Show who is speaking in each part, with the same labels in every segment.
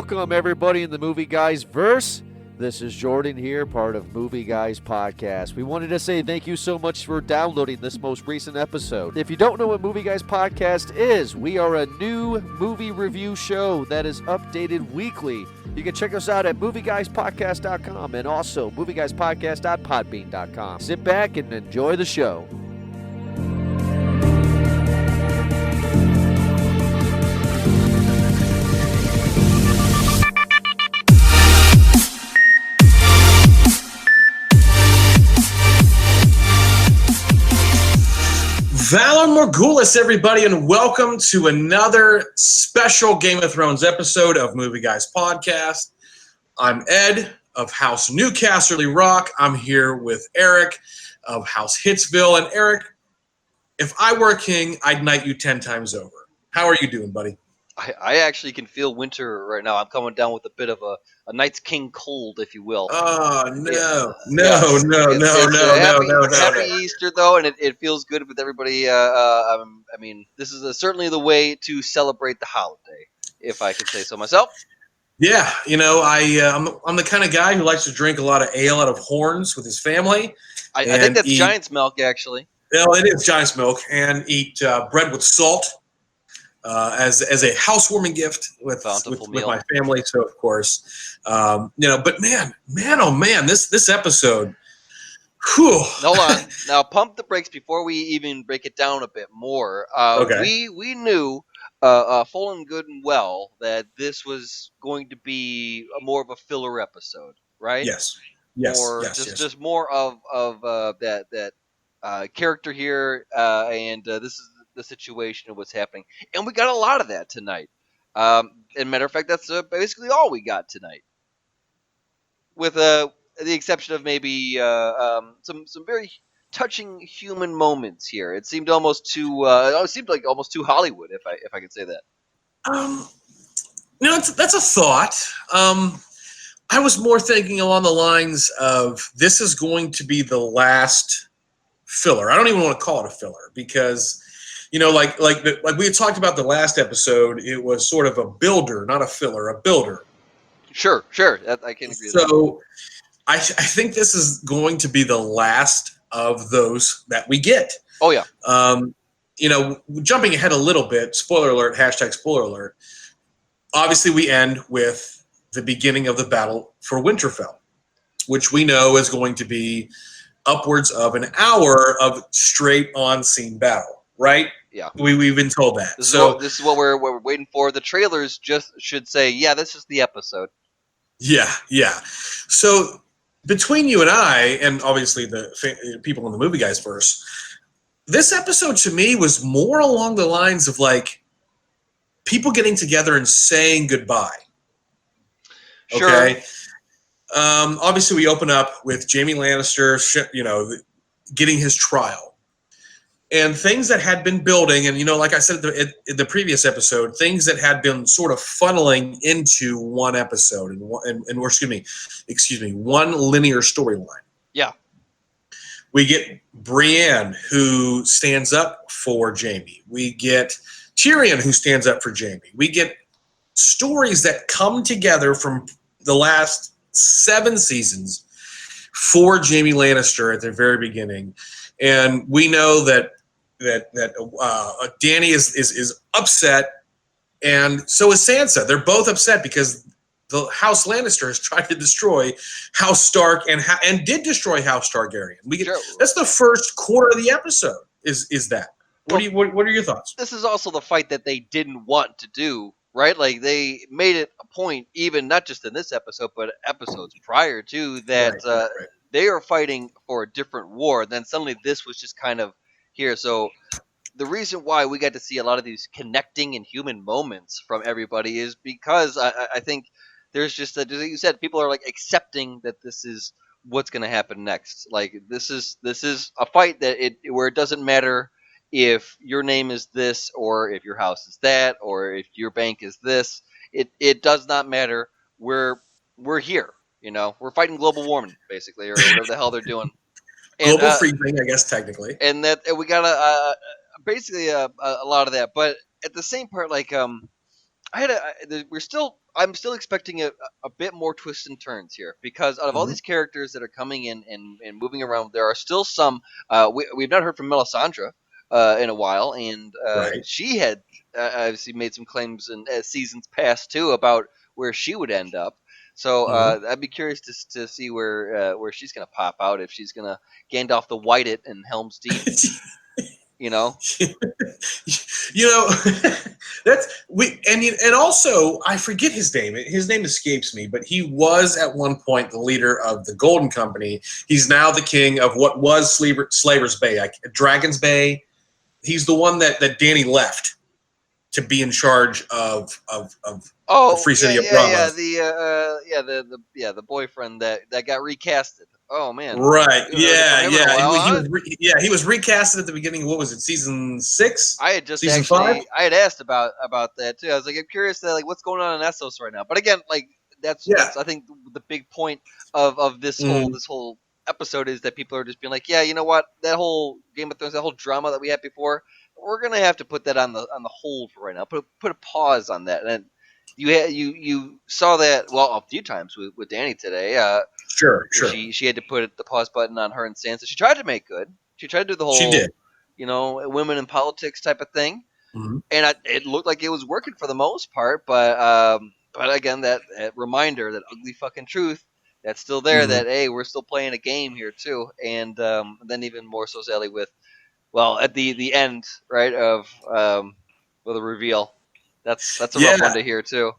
Speaker 1: Welcome, everybody, in the Movie Guys verse. This is Jordan here, part of Movie Guys Podcast. We wanted to say thank you so much for downloading this most recent episode. If you don't know what Movie Guys Podcast is, we are a new movie review show that is updated weekly. You can check us out at movieguyspodcast.com and also movieguyspodcast.podbean.com. Sit back and enjoy the show.
Speaker 2: Valor Morgulis, everybody, and welcome to another special Game of Thrones episode of Movie Guys Podcast. I'm Ed of House Newcastle Rock. I'm here with Eric of House Hitsville. And Eric, if I were a king, I'd knight you 10 times over. How are you doing, buddy?
Speaker 3: I actually can feel winter right now. I'm coming down with a bit of a Night's King cold, if you will.
Speaker 2: Oh, no.
Speaker 3: Happy Easter, though, and it feels good with everybody. I mean, this is certainly the way to celebrate the holiday, if I can say so myself.
Speaker 2: Yeah, you know, I'm the kind of guy who likes to drink a lot of ale out of horns with his family.
Speaker 3: I think that's Giant's milk, actually.
Speaker 2: Well, it is Giant's milk, and eat bread with salt. As a housewarming gift with my family, so of course, But man, oh man, this episode. Whew.
Speaker 3: Hold on, now pump the brakes before we even break it down a bit more.
Speaker 2: Okay.
Speaker 3: We knew full and good and well that this was going to be more of a filler episode, right?
Speaker 2: Yes.
Speaker 3: Just more of that character here, and this is the situation of what's happening, and we got a lot of that tonight. And matter of fact, that's basically all we got tonight, with the exception of maybe some very touching human moments here. It seemed almost too almost too Hollywood, if I could say that.
Speaker 2: That's a thought. I was more thinking along the lines of this is going to be the last filler. I don't even want to call it a filler because. You know, like we had talked about the last episode, it was sort of a builder, not a filler, a builder.
Speaker 3: Sure. I can agree with that.
Speaker 2: So I think this is going to be the last of those that we get.
Speaker 3: Oh, yeah.
Speaker 2: Jumping ahead a little bit, spoiler alert, #spoiler alert. Obviously, we end with the beginning of the battle for Winterfell, which we know is going to be upwards of an hour of straight on-scene battle, right?
Speaker 3: Yeah,
Speaker 2: we've been told that.
Speaker 3: This is what we're waiting for. The trailers just should say, yeah, this is the episode.
Speaker 2: Yeah. So between you and I, and obviously the people in the Movie Guys verse, this episode to me was more along the lines of like people getting together and saying goodbye.
Speaker 3: Sure.
Speaker 2: Okay. Obviously, we open up with Jaime Lannister, getting his trial. And things that had been building, and like I said in the previous episode, things that had been sort of funneling into one episode one linear storyline.
Speaker 3: Yeah.
Speaker 2: We get Brienne, who stands up for Jaime. We get Tyrion, who stands up for Jaime. We get stories that come together from the last 7 seasons for Jaime Lannister at the very beginning. And we know that Dany is upset, and so is Sansa. They're both upset because the House Lannister has tried to destroy House Stark and did destroy House Targaryen. That's the first quarter of the episode. Is that? What are your thoughts?
Speaker 3: This is also the fight that they didn't want to do, right? Like they made it a point, even not just in this episode, but episodes prior to that. Right. They are fighting for a different war. Then suddenly this was just kind of here. So the reason why we got to see a lot of these connecting and human moments from everybody is because I think there's just, as you said, people are like accepting that this is what's going to happen next. Like this is a fight where it doesn't matter if your name is this or if your house is that or if your bank is this. It does not matter. We're here. We're fighting global warming, basically, or whatever the hell they're doing.
Speaker 2: And, global freezing, I guess, technically.
Speaker 3: And that we got basically a lot of that. But at the same part, like I'm still expecting a bit more twists and turns here because out of all
Speaker 2: Mhm.
Speaker 3: these characters that are coming in and moving around, there are still some. We've not heard from Melisandre in a while, and
Speaker 2: Right.
Speaker 3: she had obviously made some claims in seasons past too about where she would end up. So
Speaker 2: Mhm.
Speaker 3: I'd be curious to see where she's gonna pop out, if she's gonna Gandalf the White it in Helm's Deep, you know.
Speaker 2: You know, and also I forget his name. His name escapes me, but he was at one point the leader of the Golden Company. He's now the king of what was Slaver's Bay, Dragon's Bay. He's the one that Danny left to be in charge of the
Speaker 3: Oh
Speaker 2: free city of Brava.
Speaker 3: The boyfriend that got recasted. Oh man,
Speaker 2: Right.
Speaker 3: we haven't heard from
Speaker 2: Yeah.
Speaker 3: him in a
Speaker 2: Yeah.
Speaker 3: while, huh?
Speaker 2: He was recasted at the beginning of, what was it, season 6,
Speaker 3: I had just
Speaker 2: season 5?
Speaker 3: actually I had asked about that too. I was like, I'm curious to like what's going on in Essos right now. But again, like
Speaker 2: Yeah.
Speaker 3: that's I think the big point of
Speaker 2: Mhm.
Speaker 3: this whole episode is that people are just being like, yeah, you know what, that whole Game of Thrones, that whole drama that we had before, we're gonna have to put that on the hold for right now. Put a pause on that. And you saw that well a few times with Danny today.
Speaker 2: Sure.
Speaker 3: Where
Speaker 2: Sure.
Speaker 3: she had to put the pause button on her and Sansa. She tried to make good. She tried to do the
Speaker 2: She
Speaker 3: whole
Speaker 2: did.
Speaker 3: women in politics type of thing,
Speaker 2: Mhm.
Speaker 3: and it looked like it was working for the most part. But again, that reminder, that ugly fucking truth, that's still there.
Speaker 2: Mhm.
Speaker 3: That hey, we're still playing a game here too. And then even more so, Sally, with well at the end, right, of with a reveal. That's a rough one
Speaker 2: Yeah.
Speaker 3: to hear too.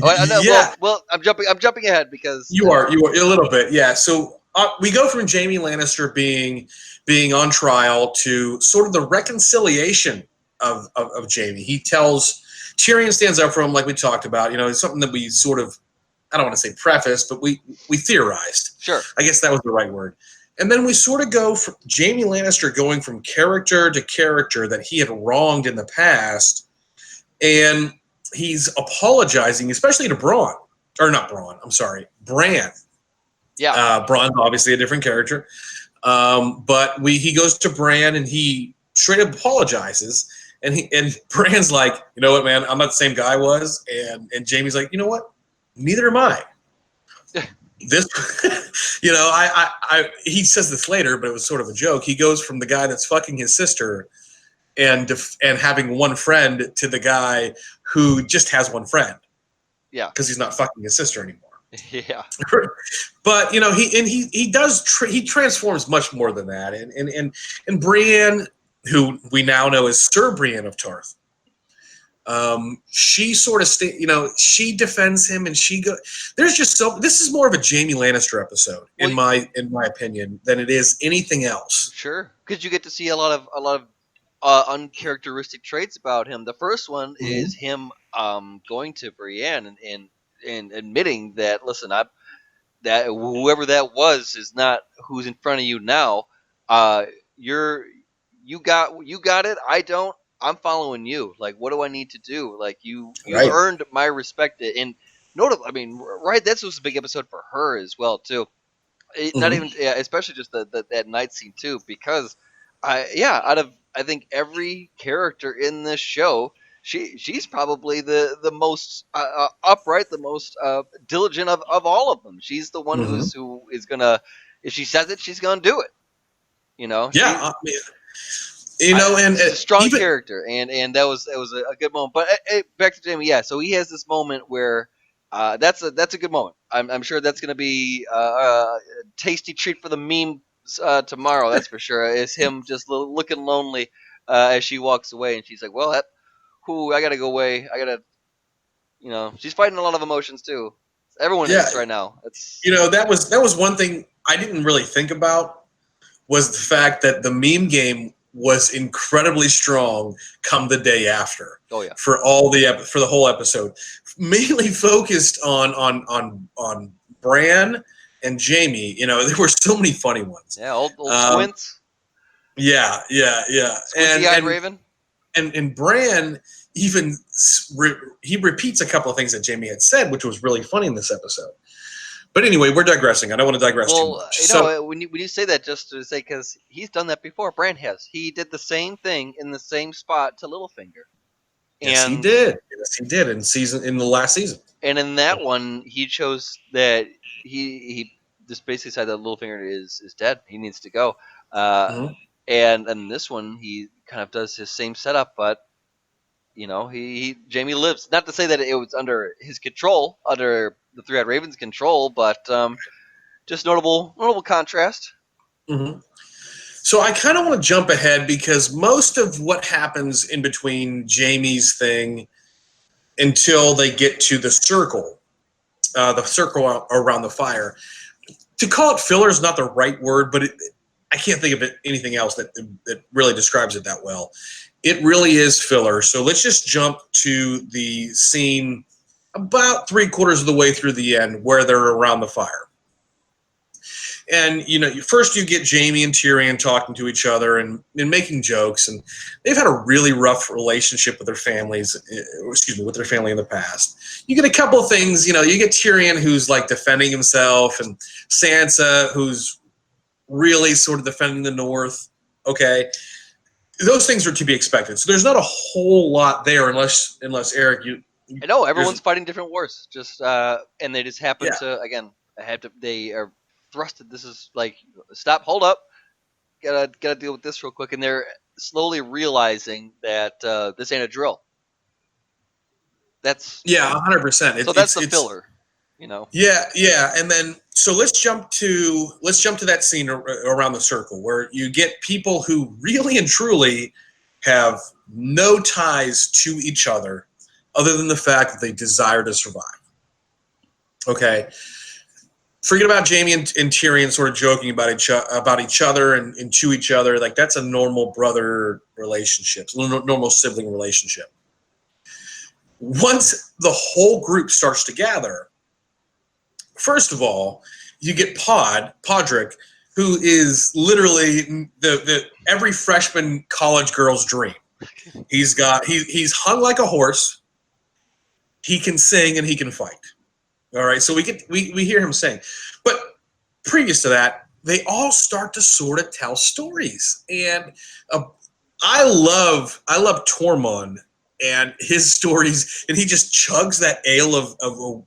Speaker 3: Oh, I know.
Speaker 2: Yeah.
Speaker 3: I'm jumping ahead because
Speaker 2: You are a little bit, yeah. So we go from Jamie Lannister being on trial to sort of the reconciliation of Jamie. He tells Tyrion, stands up for him, like we talked about. You know, it's something that we sort of, I don't want to say preface, but we theorized.
Speaker 3: sure.
Speaker 2: I guess that was the right word. And then we sort of go from Jamie Lannister going from character to character that he had wronged in the past, and he's apologizing, especially to Braun. Or not Braun, I'm sorry, Bran.
Speaker 3: Yeah.
Speaker 2: Braun's obviously a different character. But he goes to Bran and he straight up apologizes. And Bran's like, you know what, man, I'm not the same guy I was. And Jamie's like, you know what? Neither am I. This, he says this later, but it was sort of a joke. He goes from the guy that's fucking his sister and having one friend to the guy who just has one friend.
Speaker 3: Yeah.
Speaker 2: Because he's not fucking his sister anymore.
Speaker 3: Yeah.
Speaker 2: But he transforms much more than that. And Brienne, who we now know as Sir Brienne of Tarth, she sort of she defends him, and there's just this is more of a Jamie Lannister episode in my opinion than it is anything else.
Speaker 3: Sure, because you get to see a lot of uncharacteristic traits about him. The first one is him going to Brienne and admitting that, listen, that whoever that was is not who's in front of you now. You got it. I don't. I'm following you. Like, what do I need to do? Like, you've
Speaker 2: Right.
Speaker 3: earned my respect. And notable, I mean, right? This was a big episode for her as well too. Not even, especially just that night scene too, because out of I think every character in this show, she's probably the most upright, the most diligent of all of them. She's the one who is gonna, if she says it, she's gonna do it. You know.
Speaker 2: Yeah.
Speaker 3: She's a strong character, and that was a good moment. But back to Jamie, yeah. So he has this moment where that's a good moment. I'm sure that's going to be a tasty treat for the meme tomorrow. That's for sure. Is him just looking lonely as she walks away, and she's like, "Well, I got to go away. I got to, she's fighting a lot of emotions too. Everyone is right now. It's
Speaker 2: that was one thing I didn't really think about, was the fact that the meme game was incredibly strong come the day after.
Speaker 3: Oh yeah.
Speaker 2: For the whole episode, mainly focused on Bran and Jamie. There were so many funny ones.
Speaker 3: Yeah, old Squints.
Speaker 2: Yeah.
Speaker 3: Squinty-eyed Raven.
Speaker 2: And Bran even he repeats a couple of things that Jamie had said, which was really funny in this episode. But anyway, we're digressing. I don't want to digress too much.
Speaker 3: When you say that, just to say, because he's done that before, Bran has. He did the same thing in the same spot to Littlefinger.
Speaker 2: Yes, he did. Yes, he did in the last season.
Speaker 3: And in that one, he chose that he just basically said that Littlefinger is dead. He needs to go. And in this one, he kind of does his same setup, but Jamie lives. Not to say that it was under his control, under the Three-Eyed Raven's control, but just notable contrast.
Speaker 2: Mm-hmm. So I kind of want to jump ahead because most of what happens in between Jamie's thing until they get to the circle around the fire. To call it filler is not the right word, but I can't think of anything else that really describes it that well. It really is filler. So let's just jump to the scene about 3/4 of the way through the end where they're around the fire. And, first you get Jamie and Tyrion talking to each other and making jokes. And they've had a really rough relationship with their families, with their family in the past. You get a couple of things, you get Tyrion who's like defending himself and Sansa who's really sort of defending the North. Okay. Those things are to be expected. So there's not a whole lot there unless Eric,
Speaker 3: I know everyone's fighting different wars, and they just happen to they are thrusted. This is like, stop, hold up, gotta deal with this real quick, and they're slowly realizing that this ain't a drill. That's
Speaker 2: 100%.
Speaker 3: So that's the filler,
Speaker 2: Yeah, and then so let's jump to that scene around the circle where you get people who really and truly have no ties to each other than the fact that they desire to survive. Okay. Forget about Jamie and Tyrion sort of joking about each other and to each other. Like, that's a normal brother relationship, normal sibling relationship. Once the whole group starts to gather, first of all, you get Podrick, who is literally the every freshman college girl's dream. He's hung like a horse. He can sing and he can fight. All right, so we hear him sing. But previous to that, they all start to sort of tell stories. And I love Tormund and his stories, and he just chugs that ale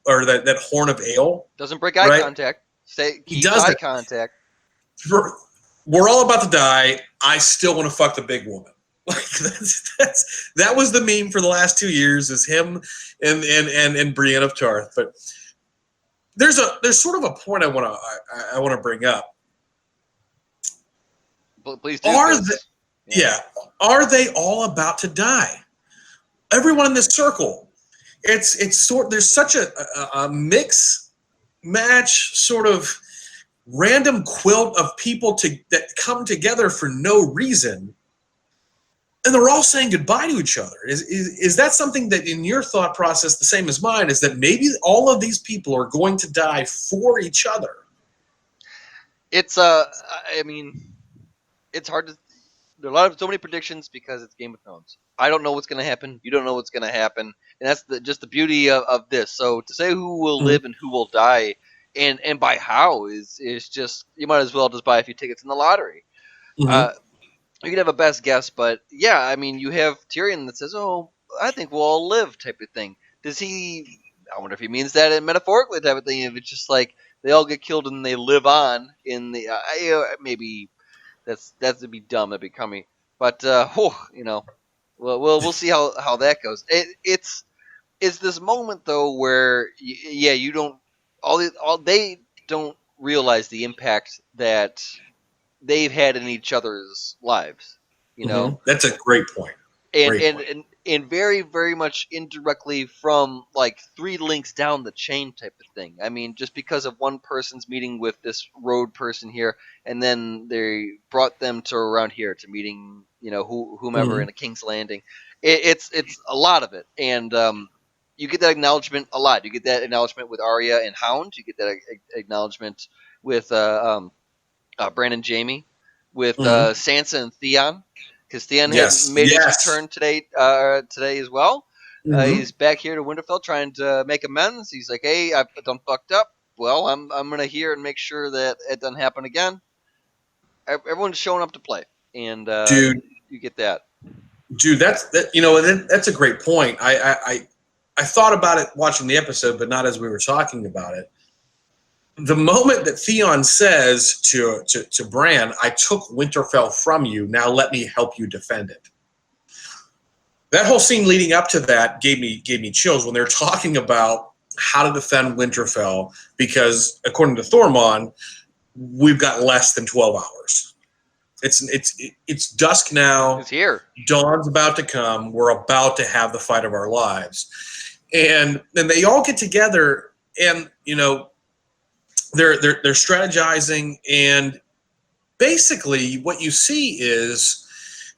Speaker 2: or that horn of ale.
Speaker 3: Doesn't break eye contact. Keep eye contact.
Speaker 2: We're all about to die. I still want to fuck the big woman. Like that was the meme for the last 2 years, is him and Brienne of Tarth. But there's sort of a point I want to bring up.
Speaker 3: Please do.
Speaker 2: Are they all about to die? Everyone in this circle. There's such a mix match sort of random quilt of people that come together for no reason, and they're all saying goodbye to each other. Is that something that in your thought process, the same as mine, is that maybe all of these people are going to die for each other?
Speaker 3: It's it's hard to. There are so many predictions because it's Game of Thrones. I don't know what's going to happen. You don't know what's going to happen, and that's just the beauty of this. So to say who will live and who will die, and by how is just, you might as well just buy a few tickets in the lottery. You could have a best guess, but yeah, I mean, you have Tyrion that says, "Oh, I think we'll all live," type of thing. Does he? I wonder if he means that in metaphorically type of thing. If it's just like they all get killed and they live on in the maybe that's to be dumb, that'd be crummy. But we'll see how that goes. It's this moment though where you don't they don't realize the impact that they've had in each other's lives,
Speaker 2: That's a great point.
Speaker 3: And very, very much indirectly from like 3 links down the chain type of thing. I mean, just because of one person's meeting with this road person here, and then they brought them to around here to meeting, whomever in a King's Landing. It's a lot of it, and you get that acknowledgement a lot. You get that acknowledgement with Arya and Hound. You get that acknowledgement with Bran and Jamie, with Sansa and Theon, because Theon has made his return today as well. He's back here to Winterfell trying to make amends. He's like, "Hey, I've done fucked up. Well, I'm gonna hear and make sure that it doesn't happen again." Everyone's showing up to play, and
Speaker 2: dude,
Speaker 3: you get that.
Speaker 2: Dude, that's a great point. I thought about it watching the episode, but not as we were talking about it. The moment that Theon says to Bran, "I took Winterfell from you. Now let me help you defend it." That whole scene leading up to that gave me chills when they're talking about how to defend Winterfell, because according to Thormund, we've got less than 12 hours. It's dusk now.
Speaker 3: It's here.
Speaker 2: Dawn's about to come. We're about to have the fight of our lives. And then they all get together, and they're strategizing, and basically what you see is,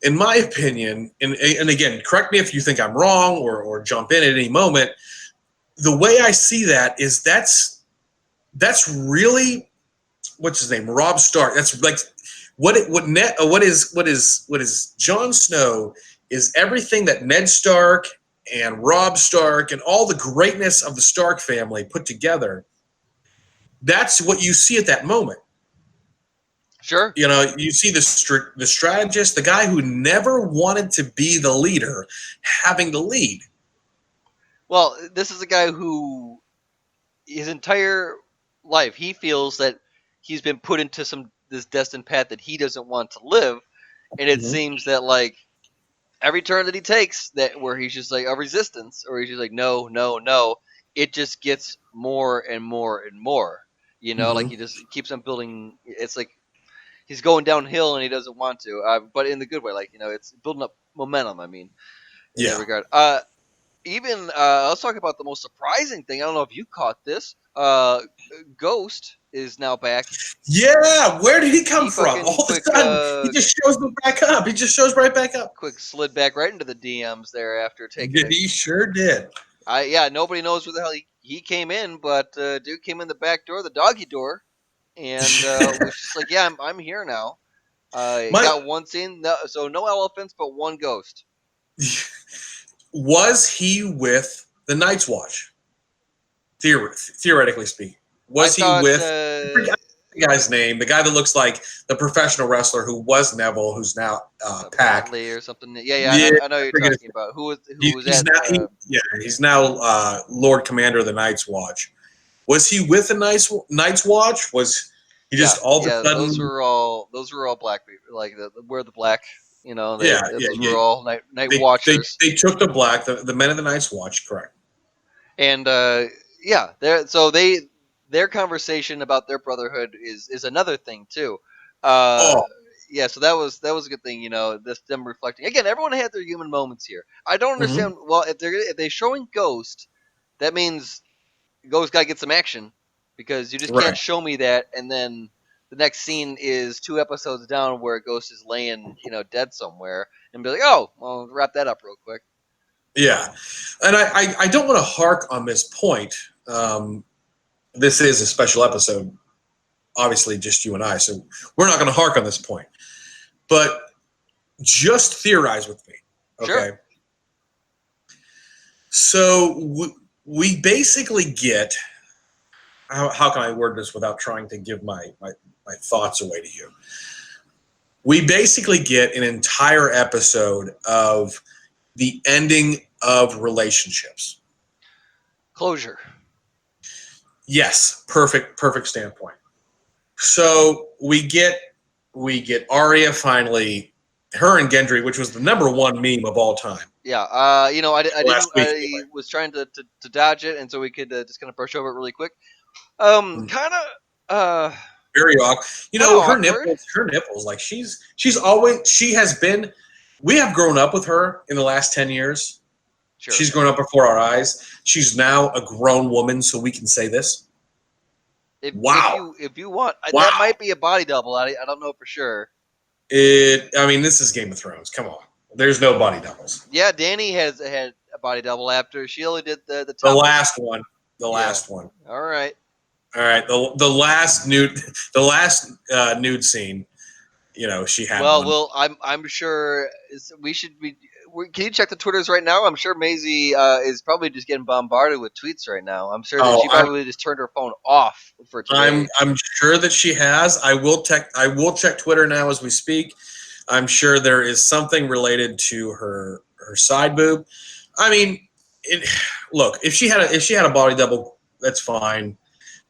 Speaker 2: in my opinion, and again, correct me if you think I'm wrong or jump in at any moment, the way I see that is that's really, what's his name, Robb Stark. That's like what is Jon Snow is everything that Ned Stark and Robb Stark and all the greatness of the Stark family put together. That's what you see at that moment.
Speaker 3: Sure.
Speaker 2: You see the strategist, the guy who never wanted to be the leader, having the lead.
Speaker 3: Well, this is a guy who, his entire life, he feels that he's been put into this destined path that he doesn't want to live, and it seems that like every turn that he takes, that where he's just like a resistance, or he's just like no, no, no, it just gets more and more and more. Like he just keeps on building. It's like he's going downhill and he doesn't want to, but in the good way. Like it's building up momentum. I mean, in that regard. Let's talk about the most surprising thing. I don't know if you caught this. Ghost is now back.
Speaker 2: Yeah, where did he come from? All of a sudden, he just shows back up. He just shows right back up.
Speaker 3: Quick slid back right into the DMs there after taking.
Speaker 2: Yeah, he sure did.
Speaker 3: Nobody knows where the hell he came in, but dude came in the back door, the doggy door, and was just like, yeah, I'm here now. Got one scene, so no elephants, but one ghost.
Speaker 2: Was he with the Night's Watch? Theoretically speaking, was he with the guy's name? The guy that looks like the professional wrestler who was Neville, who's now Pac
Speaker 3: or something. Yeah, I know you're talking about.
Speaker 2: He's now Lord Commander of the Night's Watch. Was he with the Night's Watch? Was he just all of a sudden?
Speaker 3: Those were all black people. Like wear the black. Those were all night watchers.
Speaker 2: They took the black, the men of the Night's Watch, correct?
Speaker 3: And their conversation about their brotherhood is another thing too. So that was a good thing. Them reflecting again. Everyone had their human moments here. I don't understand. Well, if they're showing Ghost, that means Ghost got to get some action, because you just can't show me that and then the next scene is 2 episodes down where Ghost is laying, dead somewhere, and be like, oh, well, wrap that up real quick.
Speaker 2: Yeah, and I don't want to hark on this point. This is a special episode, obviously just you and I, so we're not going to hark on this point. But just theorize with me, okay?
Speaker 3: Sure.
Speaker 2: So we basically get, how can I word this without trying to give my thoughts away to you? We basically get an entire episode of the ending of relationships.
Speaker 3: Closure.
Speaker 2: Yes, perfect standpoint. So we get Arya finally, her and Gendry, which was the #1 meme of all time.
Speaker 3: Yeah, I was trying to dodge it, and so we could just kind of brush over it really quick. Very
Speaker 2: awkward. Her nipples, like she has been. We have grown up with her in the last 10 years.
Speaker 3: Sure.
Speaker 2: She's grown up before our eyes. She's now a grown woman, so we can say this. Wow.
Speaker 3: If you want, that might be a body double. I don't know for sure.
Speaker 2: This is Game of Thrones. Come on. There's no body doubles.
Speaker 3: Yeah, Dany had a body double after she only did the
Speaker 2: last one. The last one.
Speaker 3: All right.
Speaker 2: The last nude scene. She had.
Speaker 3: Well, I'm sure we should be. Can you check the Twitters right now? I'm sure Maisie is probably just getting bombarded with tweets right now. I'm sure that she probably just turned her phone off for today.
Speaker 2: I'm sure that she has. I will check Twitter now as we speak. I'm sure there is something related to her side boob. I mean, look, if she had a body double, that's fine.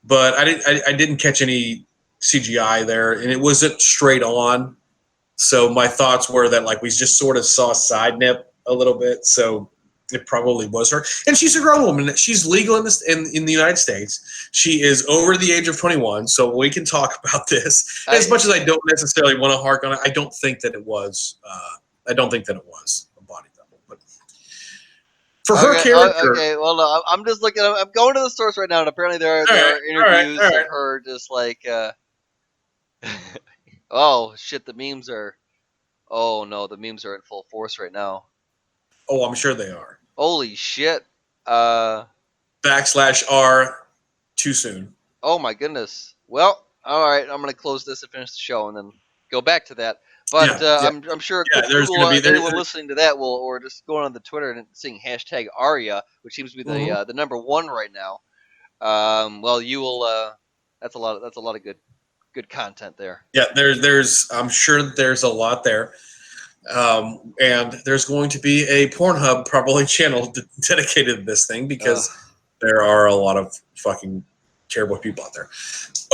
Speaker 2: But I didn't catch any CGI there, and it wasn't straight on. So my thoughts were that like we just sort of saw side nip a little bit. So it probably was her. And she's a grown woman. She's legal in the United States. She is over the age of 21, so we can talk about this. As much as I don't necessarily want to hark on it, I don't think that it was. I don't think that it was a body double. But for her character,
Speaker 3: okay. Well, no, I'm just looking. I'm going to the source right now, and apparently there are interviews of her just like. Oh shit! The memes are. Oh no, the memes are in full force right now.
Speaker 2: Oh, I'm sure they are.
Speaker 3: Holy shit!
Speaker 2: /R too soon.
Speaker 3: Oh my goodness. Well, all right. I'm gonna close this and finish the show, and then go back to that. But I'm sure anyone listening to that will, or just going on the Twitter and seeing hashtag Aria, which seems to be the number one right now. Well, you will. That's a lot of good content there.
Speaker 2: Yeah, there's I'm sure there's a lot there. And there's going to be a Pornhub probably channel dedicated to this thing because there are a lot of fucking terrible people out there.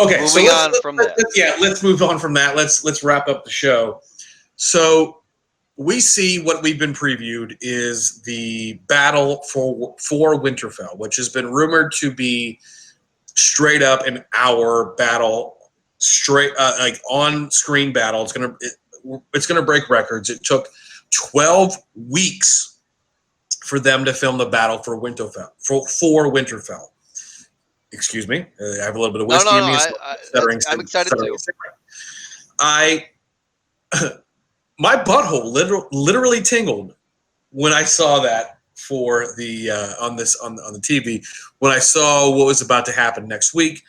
Speaker 2: Okay, let's move on from that. Let's wrap up the show. So we see what we've been previewed is the battle for Winterfell, which has been rumored to be straight up an hour battle, straight like on screen battle. It's gonna break records. It took 12 weeks for them to film the battle for Winterfell. For Winterfell. Excuse me. I have a little bit of whiskey in me.
Speaker 3: I'm excited too.
Speaker 2: My butthole literally tingled when I saw that for the on the TV. When I saw what was about to happen next week,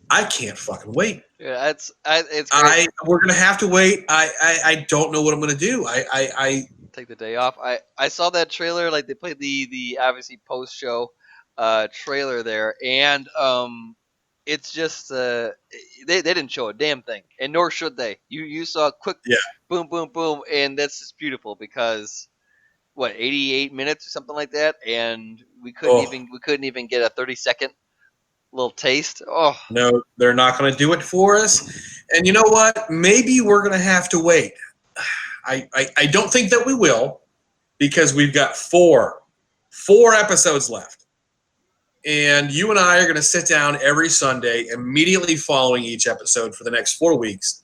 Speaker 2: I can't fucking wait.
Speaker 3: Yeah, it's great.
Speaker 2: We're gonna have to wait. I don't know what I'm gonna do. I
Speaker 3: take the day off. I saw that trailer. Like they played the obviously post show trailer there, and it's just they didn't show a damn thing, and nor should they. You saw a quick boom boom boom, and that's just beautiful because 88 minutes or something like that, and we couldn't even get a 30-second little taste. Oh
Speaker 2: no, they're not going to do it for us. And you know what? Maybe we're going to have to wait. I don't think that we will because we've got four episodes left. And you and I are going to sit down every Sunday immediately following each episode for the next 4 weeks.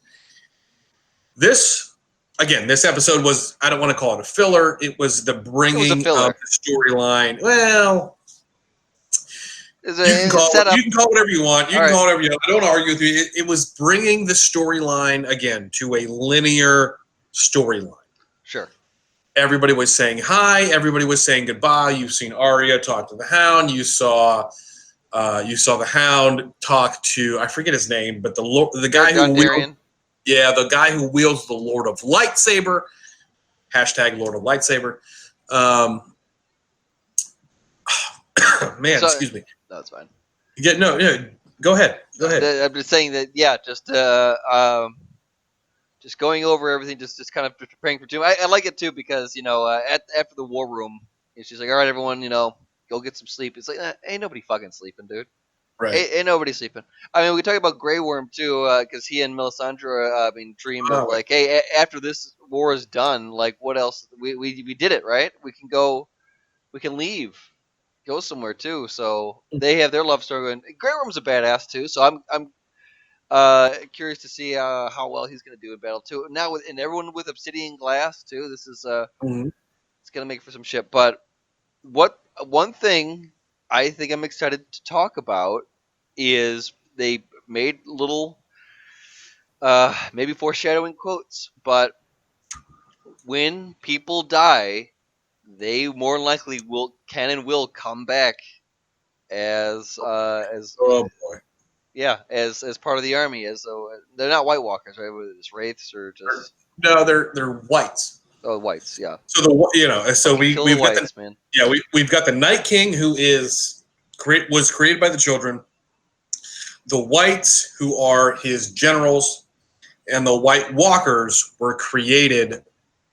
Speaker 2: This episode was, I don't want to call it a filler. It was the bringing of the storyline. Well, you can call it whatever you want. You can call it whatever you want. I don't argue with you. It was bringing the storyline again to a linear storyline.
Speaker 3: Sure.
Speaker 2: Everybody was saying hi. Everybody was saying goodbye. You've seen Arya talk to the Hound. You saw the Hound talk to, I forget his name, but the guy the guy who wields the Lord of Lightsaber. # Lord of Lightsaber. Man, excuse me.
Speaker 3: No, that's fine.
Speaker 2: Go ahead.
Speaker 3: I'm just saying that, just going over everything, just kind of preparing for Doom. I like it too because after the war room, she's like, "All right, everyone, go get some sleep." It's like, ain't nobody fucking sleeping, dude.
Speaker 2: Right.
Speaker 3: Ain't nobody sleeping. I mean, we talk about Grey Worm too, because he and Melisandre, dreamed of like, hey, after this war is done, like, what else? We did it, right? We can leave. Go somewhere too, so they have their love story. And Grey Worm's a badass too, so I'm curious to see how well he's going to do in battle too. Now and everyone with obsidian glass too. This is it's going to make for some shit. But one thing I think I'm excited to talk about is they made little maybe foreshadowing quotes, but when people die, they more likely can and will come back as
Speaker 2: oh boy,
Speaker 3: as part of the army. They're not White Walkers, right? Whether it's wraiths or just
Speaker 2: they're whites.
Speaker 3: Oh, whites, yeah.
Speaker 2: So we've
Speaker 3: got
Speaker 2: we've got the Night King who was created by the children, the whites who are his generals, and the White Walkers were created.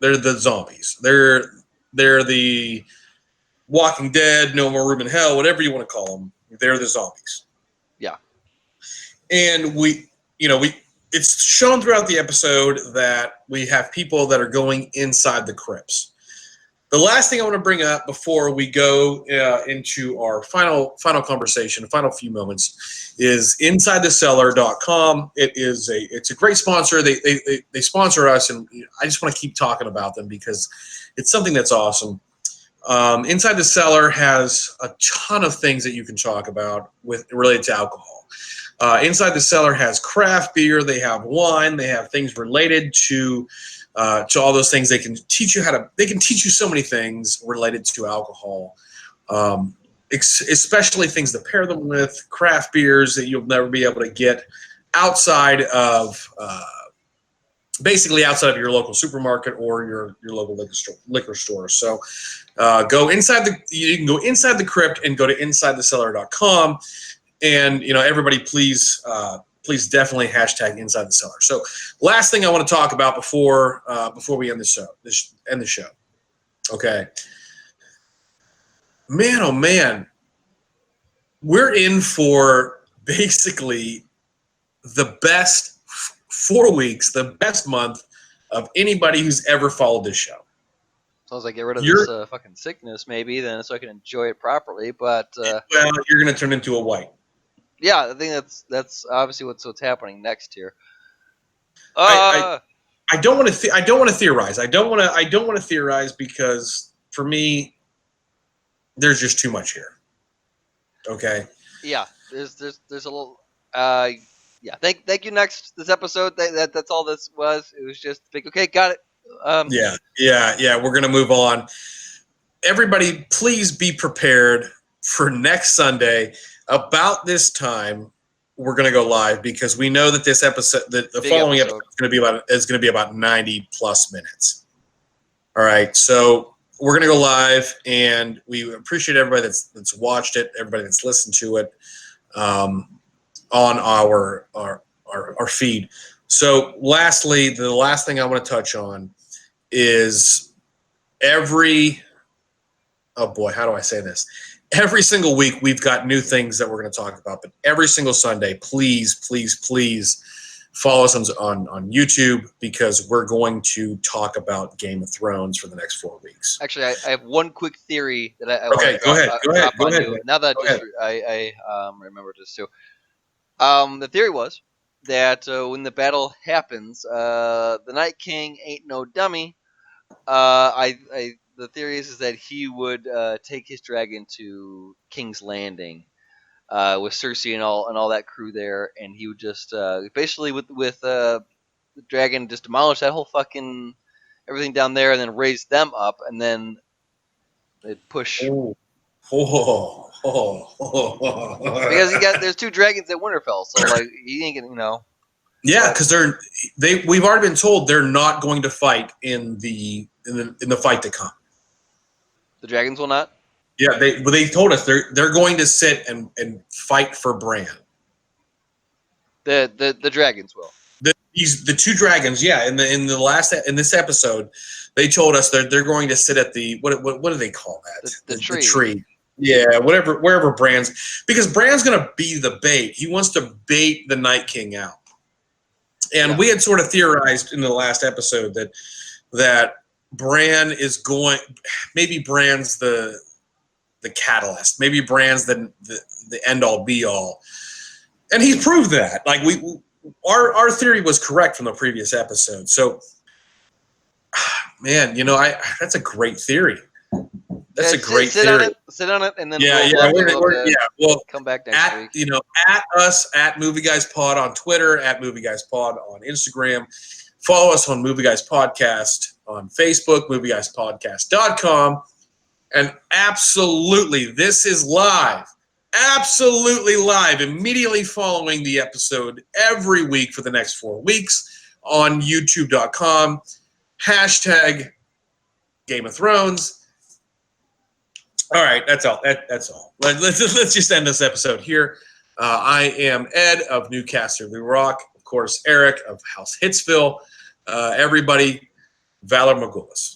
Speaker 2: They're the zombies. They're the Walking Dead, No More Room in Hell, whatever you want to call them. They're the zombies.
Speaker 3: Yeah.
Speaker 2: And it's shown throughout the episode that we have people that are going inside the crypts. The last thing I want to bring up before we go into our final conversation, final few moments, is InsideTheCellar.com. It's a great sponsor. They sponsor us, and I just want to keep talking about them because it's something that's awesome. Inside the Cellar has a ton of things that you can talk about related to alcohol. Inside the Cellar has craft beer. They have wine. They have things related to all those things. They can teach you so many things related to alcohol, especially things to pair them with, craft beers that you'll never be able to get outside of basically outside of your local supermarket or your local liquor store. So you can go inside the crypt and go to InsideTheCellar.com, and everybody please definitely hashtag Inside the Cellar. So last thing I want to talk about before we end the show. Okay. Man, oh man. We're in for basically the best 4 weeks, the best month of anybody who's ever followed this show.
Speaker 3: Sounds like get rid of this fucking sickness maybe, then so I can enjoy it properly. But
Speaker 2: well, you're going to turn into a white.
Speaker 3: Yeah, I think that's obviously what's happening next here.
Speaker 2: I don't want to theorize. I don't want to theorize because for me, there's just too much here. Okay.
Speaker 3: Yeah, there's a little. Yeah. Thank you. Next, this episode. That's all this was. It was just like, okay, got it.
Speaker 2: Yeah. We're gonna move on. Everybody, please be prepared for next Sunday. About this time, we're going to go live because we know that this episode, the following episode is going to be about 90 plus minutes. All right, so we're going to go live, and we appreciate everybody that's watched it, everybody that's listened to it on our feed. So, lastly, the last thing I want to touch on is oh boy, how do I say this? Every single week, we've got new things that we're going to talk about. But every single Sunday, please follow us on YouTube because we're going to talk about Game of Thrones for the next 4 weeks.
Speaker 3: Actually, I have one quick theory that I
Speaker 2: okay, go ahead.
Speaker 3: Now that I remembered this too. The theory was that when the battle happens, the Night King ain't no dummy. The theory is that he would take his dragon to King's Landing with Cersei and all that crew there, and he would just basically with the dragon just demolish that whole fucking everything down there, and then raise them up, and then they'd push.
Speaker 2: Because
Speaker 3: there's two dragons at Winterfell, so like he ain't gonna
Speaker 2: Yeah, because we've already been told they're not going to fight in the fight to come.
Speaker 3: The dragons will not?
Speaker 2: Yeah, they told us they're going to sit and fight for Bran.
Speaker 3: The dragons will.
Speaker 2: The two dragons, yeah. In this episode, they told us they're going to sit at the what do they call that?
Speaker 3: The tree.
Speaker 2: The tree. Yeah, wherever Bran's, because Bran's going to be the bait. He wants to bait the Night King out. And we had sort of theorized in the last episode that Bran is going. Maybe Bran's the catalyst. Maybe Bran's the end all be all, and he's proved that. Like our theory was correct from the previous episode. So, man, that's a great theory. That's a great theory.
Speaker 3: Sit on it, and then
Speaker 2: we'll
Speaker 3: come back next week.
Speaker 2: At us at Movie Guys Pod on Twitter, at Movie Guys Pod on Instagram. Follow us on Movie Guys Podcast on Facebook, movieguyspodcast.com. And absolutely, this is live. Absolutely live, immediately following the episode every week for the next 4 weeks on youtube.com. Hashtag Game of Thrones. All right, that's all. That's all. Let's just end this episode here. I am Ed of Newcaster Rock. course, Eric of House Hitsville. Everybody, Valor Morghulis.